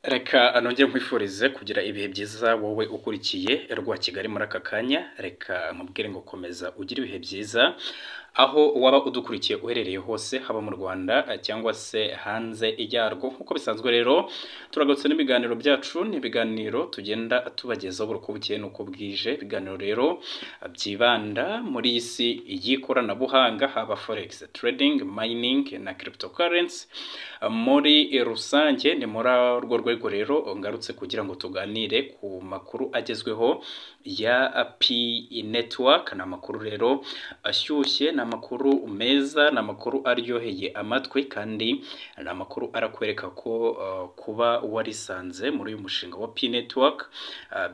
Reka nongere nkwifurize kugira ibihe byiza wowe ukurikiye rwa Kigali muri aka kanya. Reka nkubwire ngo komeza ugire ibihe byiza aho waba udukurikiye uherereye hose, haba mu Rwanda cyangwa se hanze yarwo. Nk'uko bisanzwe rero turagarutse n'ibiganiro byacu, ni ibiganiro tugenda tubagezaho buri uko bukeye n'uko bwije. Ibiganiro rero byibanda muri iyi si y'ikoranabuhanga, haba forex trading, mining na cryptocurrency. Muri rusange ni muri urwo rwego rero ngarutse kugira ngo tuganire ku makuru agezweho ya P network. Ni amakuru rero ashyushye, ni amakuru meza, ni amakuru aryoheye amatwi, kandi ni amakuru arakwereka ko kuba warisanze muri uyu mushinga wa P network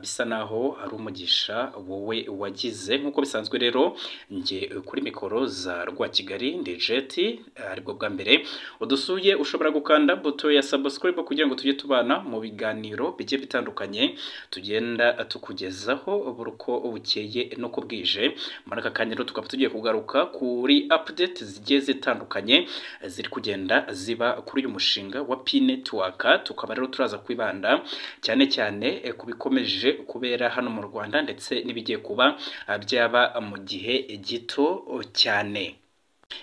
bisa naho ari umugisha wowe wagize. Nk'uko bisanzwe rero nge kuri mikoro za Rwa Kigali ndi Jet, aribwo bwa mbere udusuye ushobora gukanda buto ya subscribe kugira ngo tujye tubana mu biganiro bigiye bitandukanye tugenda tukugezaho buri uko bukeye no kubwije. Muri aka kanya rero tukaba tugiye kugaruka kuri update zigiye zitandukanye ziri kugenda ziba kuri uyu mushinga wa P network. Tukaba rero turaza kwibanda cyane cyane ku bikomeje kubera hano mu Rwanda ndetse n'ibigiye kuba byaba mu gihe gito cyane.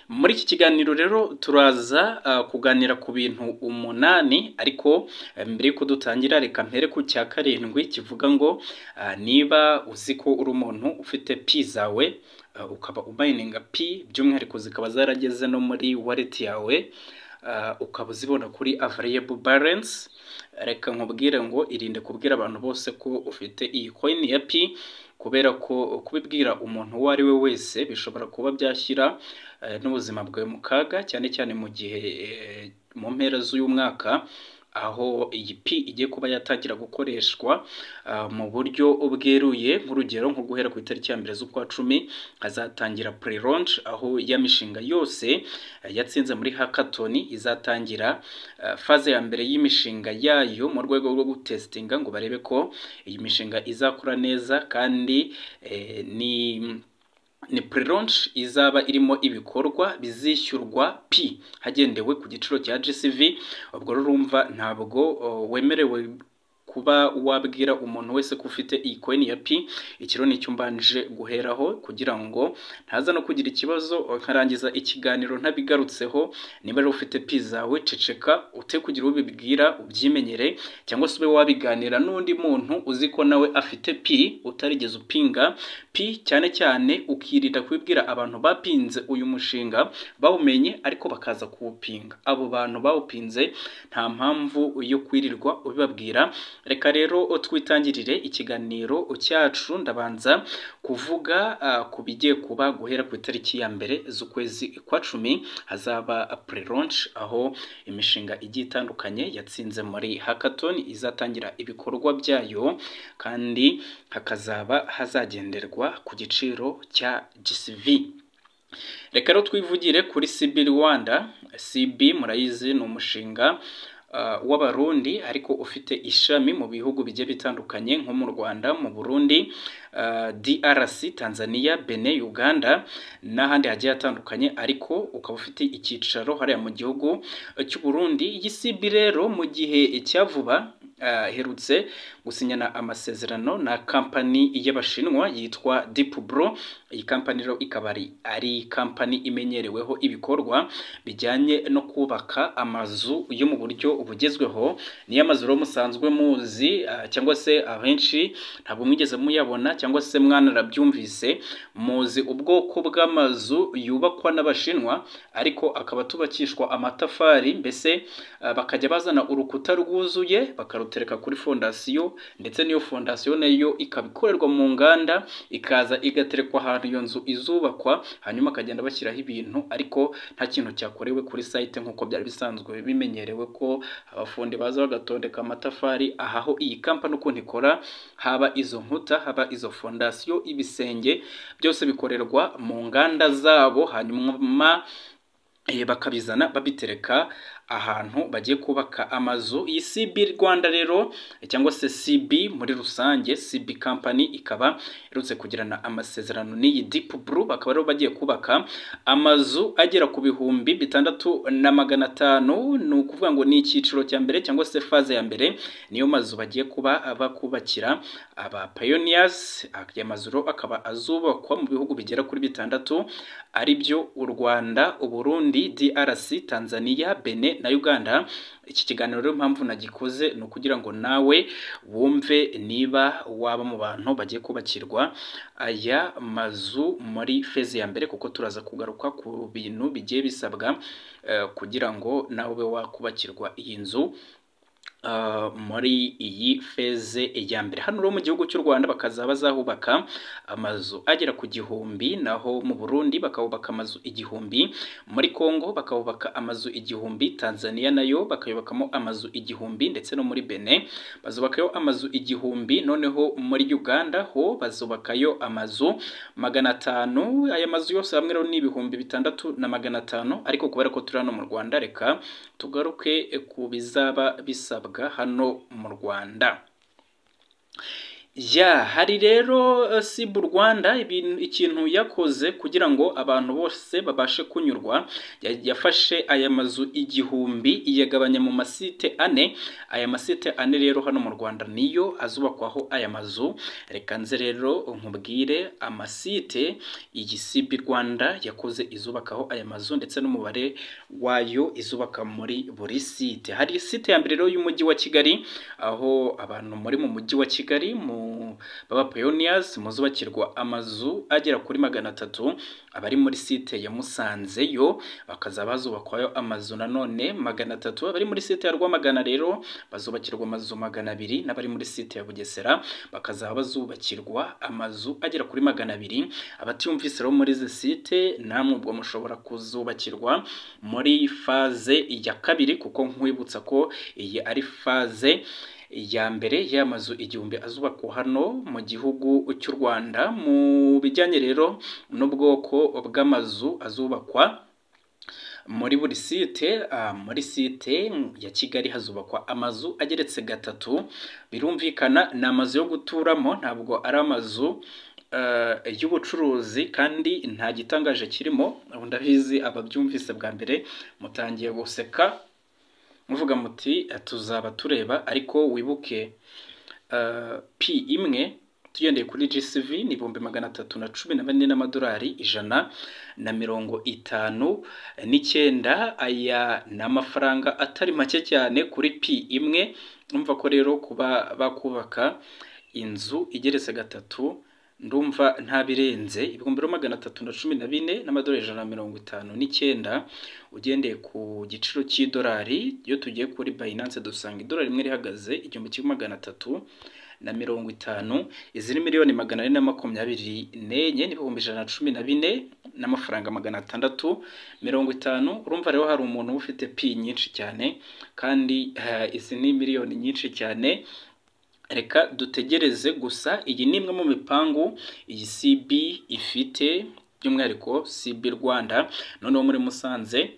Muri iki kiganiro rero turaza kuganira ku bintu 8, ariko mbere yuko dutangira reka mpere ku cya 7 kivuga ngo niba uzi ko uri umuntu ufite P zawe ukaba umininga P, by'umwihariko zikaba zarageze no muri wallet yawe, ukaba uzibona kuri available balance, reka nkubwire ngo irinde kubwira abantu bose ko ufite iyi coin ya P, kubera ko kubibwira umuntu uwo ari we wese bishobora kuba byashyira n'ubuzima bwawe mu kaga, cyane cyane mu gihe mu mpera z'uyu mwaka aho iyi P igiye kuba yatangira gukoreshwa mu buryo bweruye. Nk'urugero nko guhera ku itariki ya 1 z'ukwa 10 hazatangira pre-launch, aho ya mishinga yose yatsinze muri hackathon izatangira faze ya mbere y'imishinga yayo mu rwego rwo gutestinga ngo barebe ko iyi mishinga izakora neza, kandi ni pre-launch izaba irimo ibikorwa bizishyurwa P hagendewe ku giciro cya GCV. Ubwo urumva ntabwo wemerewe kuba wabwira umuntu wese ko ufite iyi coin ya P. Ikiro nicyo mbanje guheraho kugira ngo ntaza no kugira ikibazo nkarangiza ikiganiro ntabigarutseho. Niba rero ufite P zawe ceceka, ute kugira ubibwira, ubyimenyere, cyangwa se ube wabiganira n'undi muntu uzi ko nawe afite P utarigeze upinga P, cyane cyane ukirinda kubibwira abantu bapinze uyu mushinga bawumenye ariko bakaza kuwupinga. Abo bantu bawupinze nta mpamvu yo kwirirwa ubibabwira. Reka rero twitangirire ikiganiro cyacu. Ndabanza kuvuga ku bigiye kuba guhera ku itariki ya 1 z'ukwezi kwa 10 hazaba pre-launch, aho imishinga igiye itandukanye yatsinze muri hackathon izatangira ibikorwa byayo, kandi hakazaba hazagenderwa ku giciro cya GCV. Reka rero twivugire kuri CB Rwanda. CB murayizi ni umushinga w'Abarundi ariko ufite ishami mu bihugu bigiye bitandukanye nko mu Rwanda, mu Burundi, DRC, Tanzania, Benin, Uganda n'ahandi hagiye hatandukanye, ariko ukaba ufite icyicaro hariya mu gihugu cy'u Burundi. Iyi CB rero mu gihe cyavuba herutse gusinyana amasezerano na kampani y'Abashinwa yitwa Deepbro. Iyi kampani rero ikaba ari kampani imenyereweho ibikorwa bijyanye no kubaka amazu yo mu buryo bugezweho. Niyo amazu rero musanzwe muzi, cyangwa se abenshi ntabwo mwigeze muyabona, cyangwa se mwanarabyumvise. Muzi ubwoko bw'amazu yubakwa n'Abashinwa ariko akaba tubakishwa amatafari, mbese bakajya bazana urukuta rwuzuye bakarutereka kuri fondasiyo, ndetse niyo fondasiyo nayo ikabikorerwa mu nganda, ikaza igaterekwa ahantu iyo nzu izubakwa, hanyuma akagenda bashyiraho ibintu, ariko nta kintu cyakorewe kuri site nk'uko byari bisanzwe bimenyerewe ko abafundi baza bagatondeka amatafari. Aho iyi kampani ukuntu ikora, haba izo nkuta, haba izo fondasiyo, ibisenge, byose bikorerwa mu nganda zabo, hanyuma bakabizana babitereka ahantu bagiye kubaka amazu. Iyi CB Rwanda rero cyangwa se CB muri rusange, CB company ikaba irutse kugirana amasezerano n'iyi Deep Blue, bakaba rero bagiye kubaka amazu agera ku 6,500. ni ukuvuga ngo ni icyiciro cya mbere cyangwa se faze ya mbere, niyo mazu bagiye kuba bakubakira aba pioneers. Aya mazu rero akaba azubakwa mu bihugu bigera kuri 6 ari byo u Rwanda, u Burundi, DRC, Tanzania, Benin na Uganda. Iki kiganiro rero impamvu nagikoze ni ukugira ngo nawe wumve niba waba mu bantu bagiye kubakirwa aya mazu muri feze ya mbere, kuko turaza kugaruka ku bintu bigiye bisabwa kugira ngo nawe wakubakirwa iyi nzu muri iyi feze ya mbere. Hano rero mu gihugu cy'u Rwanda bakazaba bazahubaka amazu agera ku 1000, naho mu Burundi bakahubaka amazu 1000, muri Kongo bakahubaka amazu 1000, Tanzania nayo bakayubakamo amazu 1000, ndetse no muri Benin bazubakayo amazu 1000, noneho muri Uganda ho bazubakayo amazu 500. Aya mazu yose hamwe rero ni 6500, ariko kubera ko turi hano mu Rwanda reka tugaruke ku bizaba bisabwa hano mu Rwanda. Hari rero CB Rwanda ikintu yakoze kugira ngo abantu bose babashe kunyurwa, yafashe aya mazu 1000 iyagabanya mu masite 4. Aya masite 4 rero hano mu Rwanda niyo azubakwaho aya mazu. Reka nze rero nkubwire amasite iyi CB Rwanda yakoze izubakaho aya mazu, ndetse n'umubare wayo izubaka muri buri site. Hari site ya mbere rero y'umujyi wa Kigali, aho abantu muri mu mujyi wa Kigali baba pioneers muzubakirwa amazu agera kuri 300. Abari muri site ya Musanze yo bakazaba bazubakwayo amazu nanone 300. Abari muri site ya Rwamagana rero bazubakirwa amazu 200, n'abari muri site ya Bugesera bakazaba bazubakirwa amazu agera kuri 200. Abatiyumvise rero muri izi site namwe ubwo mushobora kuzubakirwa muri faze ya kabiri, kuko nkwibutsa ko iyi ari faze ya mbere y'amazu 1000 azubakwa hano mu gihugu cy'u Rwanda. Mu bijyanye rero n'ubwoko bw'amazu azubakwa muri buri site, muri site ya Kigali hazubakwa amazu ageretse 3. Birumvikana ni amazu yo guturamo, ntabwo ari amazu y'ubucuruzi, kandi nta gitangaje kirimo. Ndabizi ababyumvise bwa mbere mutangiye guseka muvuga muti tuzaba tureba, ariko wibuke P1 tugendeye kuri GCV ni 314 n'amadolari 159. Aya ni amafaranga atari make cyane kuri P1. Umva ko rero kuba bakubaka inzu igeretse 3 ndumva nta birenze 314 n'amadolari 159. Ugendeye ku giciro cy'idolari, iyo tugiye kuri Binance dusanga idolari rimwe rihagaze 1350. Izi ni miliyoni 424 n'ibihumbi 114 n'amafaranga 650. Urumva rero hari umuntu ufite P nyinshi cyane, kandi izi ni miliyoni nyinshi cyane. Reka dutegereze gusa. Iyi ni imwe mu mipangu iyi CB ifite, by'umwihariko CB Rwanda. Noneho muri Musanze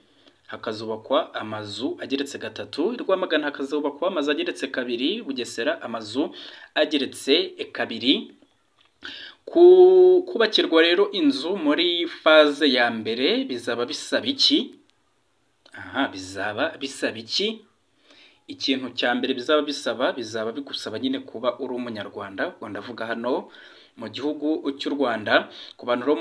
hakazubakwa amazu ageretse 3, Rwamagana hakazubakwa amazu ageretse 2, Bugesera amazu ageretse 2. Kubakirwa rero inzu muri faze ya mbere bizaba bisaba iki? Bizaba bisaba iki? Ikintu cya mbere bizaba bigusaba nyine kuba uri umunyarwanda. Ubwo ndavuga hano mu gihugu cy'u Rwanda. Ku bantu rero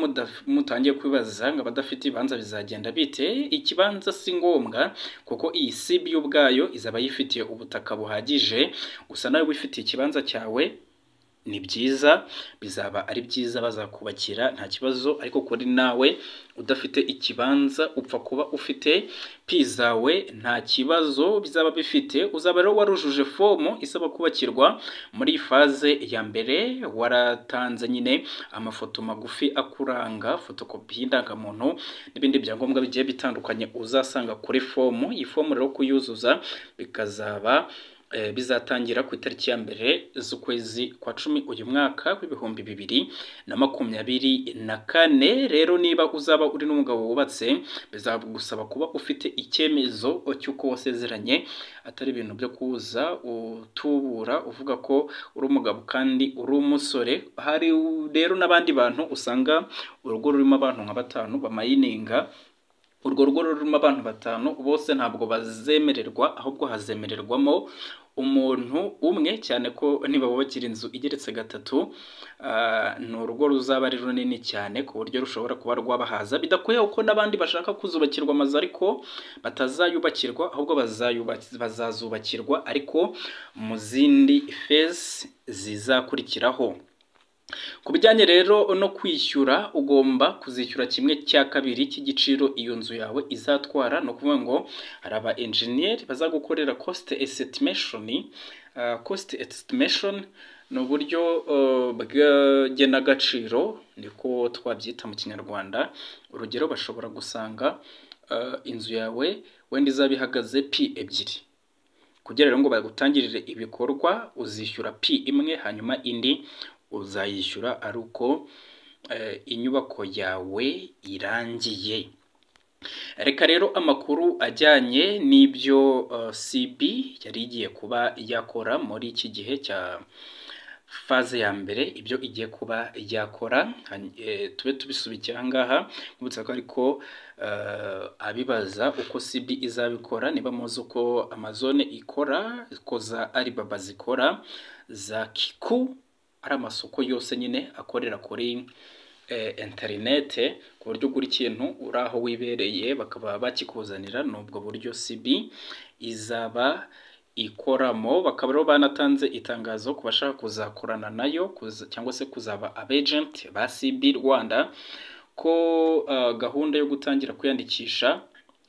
mutangiye kwibaza ngo abadafite ibanza bizagenda bite, ikibanza si ngombwa, kuko iyi CB ubwayo izaba yifitiye ubutaka buhagije. Gusa nawe wifitiye ikibanza cyawe ni byiza, bizaba ari byiza, bazakubakira nta kibazo. Ariko kuri nawe udafite ikibanza upfa kuba ufite P zawe nta kibazo bizaba bifite. Uzaba rero warujuje fomu isaba kubakirwa muri faze ya mbere, waratanze nyine amafoto magufi akuranga, fotokopi y'indangamuntu n'ibindi byangombwa bigiye bitandukanye uzasanga kuri fomu. Iyi fomu rero kuyuzuza bikazaba bizatangira ku itariki ya mbere z'ukwezi kwa 10 uyu mwaka w'ibihumbi 2024. Rero niba uzaba uri n'umugabo wubatse bizagusaba kuba ufite icyemezo cy'uko wasezeranye, atari ibintu byo kuza utubura uvuga ko uri umugabo kandi uri umusore. Hari rero n'abandi bantu usanga urugo rurimo abantu nka 5 bamayininga, urwo rugo rurimo abantu 5 bose ntabwo bazemererwa, ahubwo hazemererwamo umuntu umwe, cyane ko niba bubakira inzu igeretse 3 ni urugo ruzaba ari runini cyane ku buryo rushobora kuba rwabahaza, bidakwiye uko n'abandi bashaka kuzubakirwa amazu ariko batazayubakirwa, ahubwo bazazubakirwa ariko mu zindi phase zizakurikiraho. Ku bijyanye rero no kwishyura, ugomba kuzishyura 1/2 cy'igiciro iyo nzu yawe izatwara. No kuvuga ngo hari aba engineer bazagukorera cost estimation. Cost estimation ni uburyo bw'genagaciro, niko twabyita mu Kinyarwanda. Urugero, bashobora gusanga inzu yawe wenda izaba ihagaze P2, kugira rero ngo bagutangirire ibikorwa uzishyura P1, hanyuma indi uzayishyura ari uko inyubako yawe irangiye. Reka rero amakuru ajyanye n'ibyo CB yari igiye kuba yakora muri iki gihe cya faze ya mbere, ibyo igiye kuba yakora tube tubisubikiye aha ngaha. Nkubutsa ko ariko abibaza uko CB izabikora, niba muzi uko Amazon ikora, uko za Alibaba zikora, za Kiku ari amasoko yose nyine akorera kuri interinete, ku buryo ugura ikintu uri aho wibereye bakaba bakikuzanira. N'ubwo buryo CB izaba ikoramo. Bakaba rero banatanze itangazo ku bashaka kuzakorana nayo cyangwa se kuzaba abagent ba CB Rwanda ko gahunda yo gutangira kwiyandikisha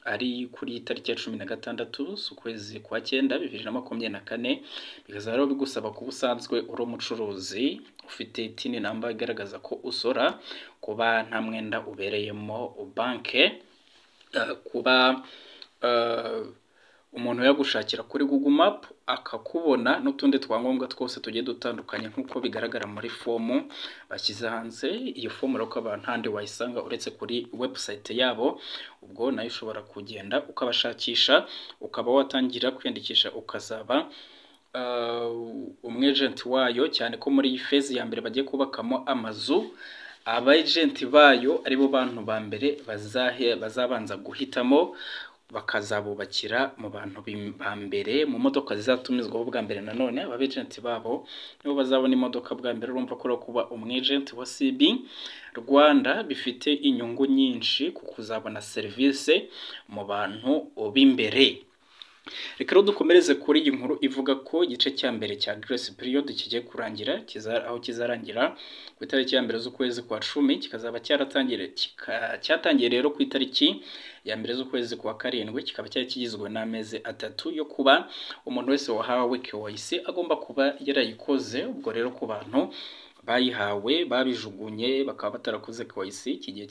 ari kuri tariki ya 16 z'ukwezi kwa 9 2024. Bikaza rero bigusaba kuba usanzwe uri umucuruzi, ufite TIN number igaragaza ko usora, kuba nta mwenda ubereyemo banke, kuba umuntu yagushakira kuri Google Map akakubona, n'utundi twangombwa twose tugiye dutandukanye nk'uko bigaragara muri fomu bashyize hanze. Iyo fomu rero ukaba ntandi wayisanga uretse kuri website yabo, ubwo nayo ushobora kugenda ukabashakisha ukaba watangira kwiyandikisha ukazaba umwagent wayo, cyane ko muri iyi phase ya mbere bagiye kubakamo amazu. Abagent bayo aribo bantu ba mbere bazabanza guhitamo, bakazabubakira mu bantu ba mbere mu modoka zizatumizwaho bwa mbere. Nanone abagent babo nibo bazabona imodoka bwa mbere. Urumva ko kuba umwagent wa CB Rwanda bifite inyungu nyinshi kuko uzabona serivisi mu bantu b'imbere. Reka rero dukomereze kuri iyi nkuru ivuga ko igice cya mbere cya grace period kigiye kurangira, aho kizarangira ku itariki ya mbere z'ukwezi kwa 10, kikazaba cyatangiye rero ku itariki ya mbere z'ukwezi kwa 7, kikaba cyari kigizwe n'amezi 3 yo kuba umuntu wese wahawe KYC agomba kuba yarayikoze. Ubwo rero ku bantu bayihawe babijugunye bakaba batarakoze KYC, iki gihe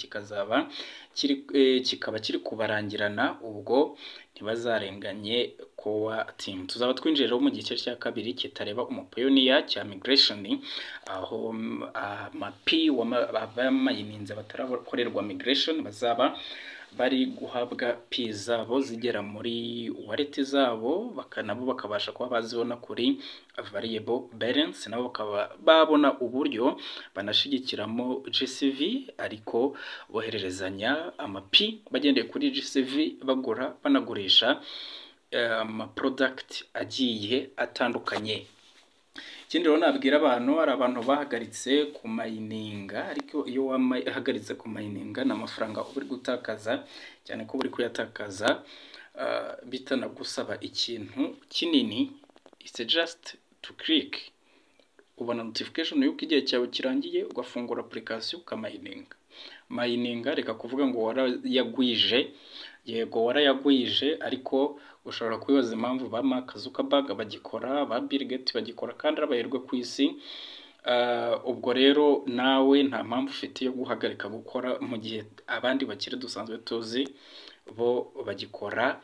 kikaba kiri kubarangirana, ubwo ntibazarenganye kowa team. Tuzaba twinjira mu gice cya kabiri kitareba umupayoniya cya migration, aho amapi w'amayininze batarakorerwa migration bazaba bari guhabwa pi zabo zigera muri wallet zabo, nabo bakabasha kuba bazibona kuri variable balance, nabo bakaba babona uburyo banashigikiramo GCV ariko bohererezanya amapi bagendeye kuri GCV, bagura banagurisha ama product agiye atandukanye. Ikindi rero nabwira abantu, hari abantu bahagaritse ku mayininga, ariko iyo wahagaritse ku mayininga n'amafaranga uri gutakaza, cyane ko uri kuyatakaza bitanagusaba ikintu kinini. It's just to click, ubona notification yuko igihe cyawe kirangiye, ugafungura application ukamayininga. Mayininga reka kuvuga ngo warayagwije, yego warayagwije, ariko ushobora kwibaza impamvu ba Mark Zuckerberg bagikora, ba Bill Gates bagikora kandi arabaherwe ku isi. Ubwo rero nawe nta mpamvu ufite yo guhagarika gukora mu gihe abandi bakiri dusanzwe tuzi bo bagikora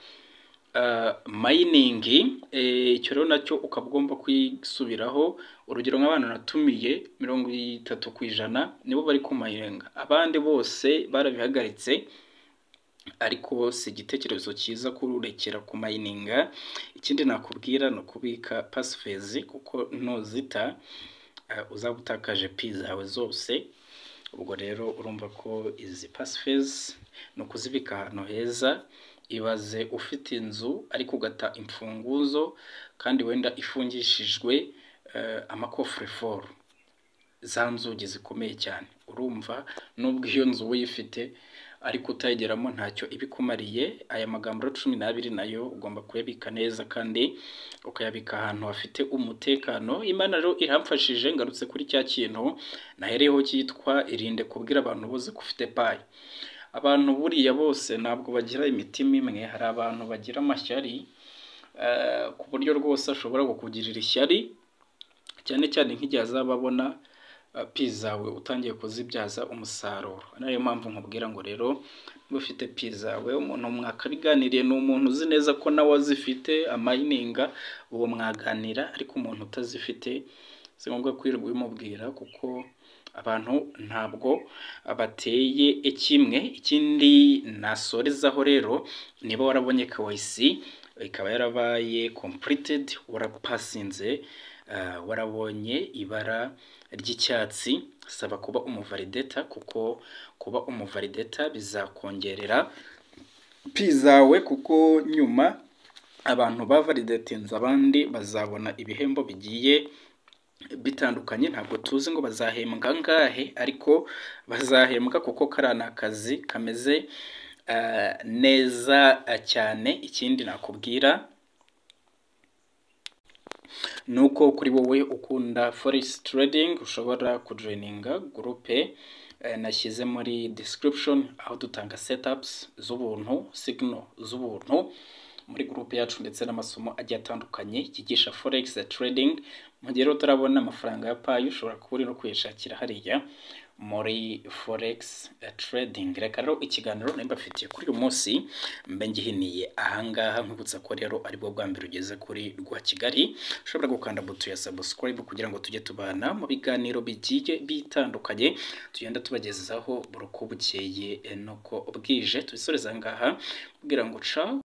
mining icyo rero nacyo ukaba ugomba kwisubiraho. Urugero nk'abantu natumiye 30% nibo bari kumayinga, abandi bose barabihagaritse. Ariko si igitekerezo cyiza kururekera ku mayininga. Ikindi nakubwira no kubika passphase, kuko nuzita uzaba utakaje pi zawe zose. Ubwo rero urumva ko izi passphase no kuzibika ahantu heza. Ibaze ufite inzu ariko ugata imfunguzo kandi wenda ifungishijwe amakofre fort, za nzugi zikomeye cyane. Urumva nubwo iyo nzu uyifite ariko utayigeramo ntacyo ibikumariye. Aya magambo 12 nayo ugomba kuyabika neza kandi ukayabika ahantu hafite umutekano. Imana rero iramfashije, ngarutse kuri cya kintu nahereyeho cyitwa irinde kubwira abantu bose ko ufite payi. Abantu buriya bose ntabwo bagira imitima imwe. Hari abantu bagira amashyari ku buryo rwose ashobora kukugirira ishyari, cyane cyane nk'igihe azababona pi zawe utangiye kuzibyaza umusaruro. Nayo mpamvu nkubwira ngo rero niba ufite pi zawe, umuntu mwakabiganiriye ni umuntu uzi neza ko nawe azifite amayininga, uwo mwaganira. Ariko umuntu utazifite si ngombwa kwirirwa ubimubwira, kuko abantu ntabwo bateye kimwe. Ikindi nasorezaho rero, niba warabonye KYC ikaba yarabaye completed, warapasinze, warabonye ibara ry'icyatsi, saba kuba umuvalidator, kuko kuba umuvalidator bizakongerera pi zawe, kuko nyuma abantu bavalidatinze abandi bazabona ibihembo bigiye bitandukanye. Ntabwo tuzi ngo bazahembwa ngahe, ariko bazahembwa kuko karana akazi kameze neza cyane. Ikindi nakubwira nuko kuri wowe ukunda forex trading ushobora kujoininga groupe nashyize muri description, aho dutanga setups z'ubuntu, signal z'ubuntu muri groupe yacu, ndetse n'amasomo agiye atandukanye yigisha forex trading. Mu gihe utarabona amafaranga ya payi, ushobora kuba no kwishakira hariya muri forex trading. Reka rero ikiganiro nimba afitiye kuri uyu munsi mbe ngihiniye ahangaha. Nkubutsa ko rero aribwo bwa mbere ugeze kuri Rwa Kigali, ushobora gukanda buto ya subscribe kugira ngo tujye tubana mu biganiro bigiye bitandukanye tugenda tubagezaho buruko bukeye nuko bwije. Tubisoreza ngaha kugira ngo ciao.